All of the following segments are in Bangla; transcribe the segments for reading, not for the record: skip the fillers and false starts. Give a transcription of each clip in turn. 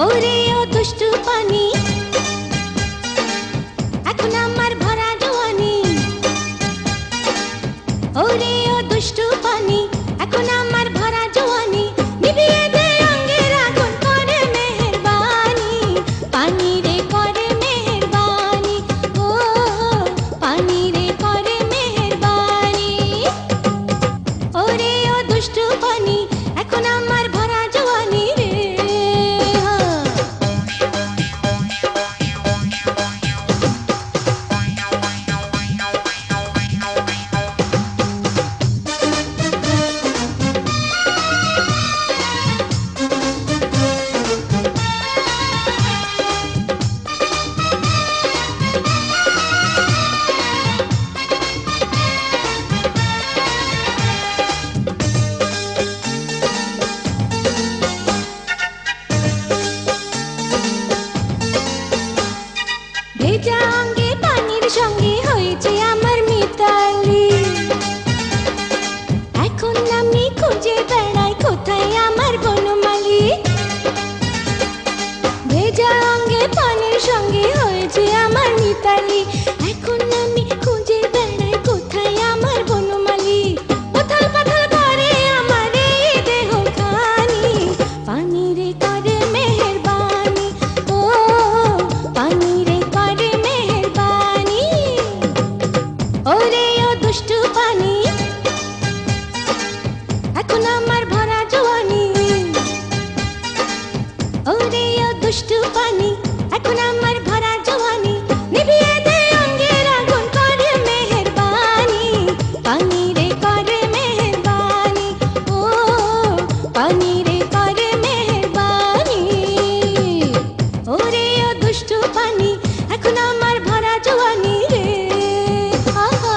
ওরে ও দুষ্টু পানি এখন আমার ভরা জওয়ানি ওরে ও দুষ্টু পানি এখন আমার ভরা জওয়ানি নিভিয়ে দে অঙ্গের আগুন করে মেহেরবানি পানি রে করে মেহেরবানি ও পানি রে করে মেহেরবানি ওরে ও দুষ্টু পানি এখন আমার ভরা জওয়ানি রে ভেজা অঙ্গে পানির সঙ্গে হয়েছে আমার মিতালি এখন আমি খুঁজে বেড়াই কোথায় আমার বনমালী ভেজা অঙ্গে পানির সঙ্গে হয়েছে আমার মিতালি এখন আমি খুঁজে বেড়াই কোথায় আমার বনমালী উথাল পাথাল করে আমার এই দেহ খানি পানি রে করে মেহেরবানি ও পানি রে করে মেহেরবানি ওরে ও দুষ্টু পানি এখন আমার ভরা জওয়ানি ওরে ও দুষ্টু পানি এখন আমার ভরা জওয়ানি নিভিয়ে দে অঙ্গের আগুন করে মেহেরবানি পানি রে করে মেহেরবানি ও পানি রে করে মেহেরবানি ওরে ও দুষ্টু পানি এখন আমার ভরা জওয়ানি রে আহা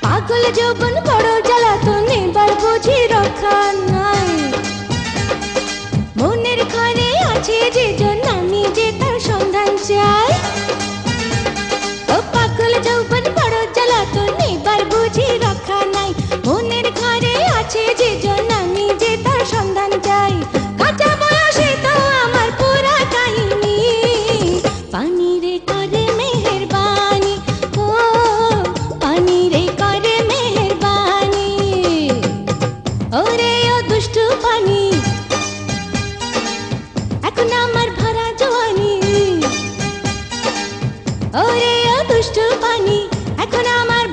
পাগল যৌবন বড় জ্বালাতন এবার বুঝি রক্ষা নাই মনের ঘরে আছে যে জন আমি যে তার সন্ধান চাই ও পাগল যৌবন বড় জ্বালাতন এবার বুঝি রক্ষা নাই মনের ঘরে আছে যে জন আমি যে তার সন্ধান চাই কাঁচা বয়সে তো আমার পুরা কাহিনী পানি রে করে মেহেরবানি ও পানি রে করে মেহেরবানি ওরে ও দুষ্টু পানি এখন আমার ভরা জওয়ানি ওরে ও দুষ্টু পানি এখন আমার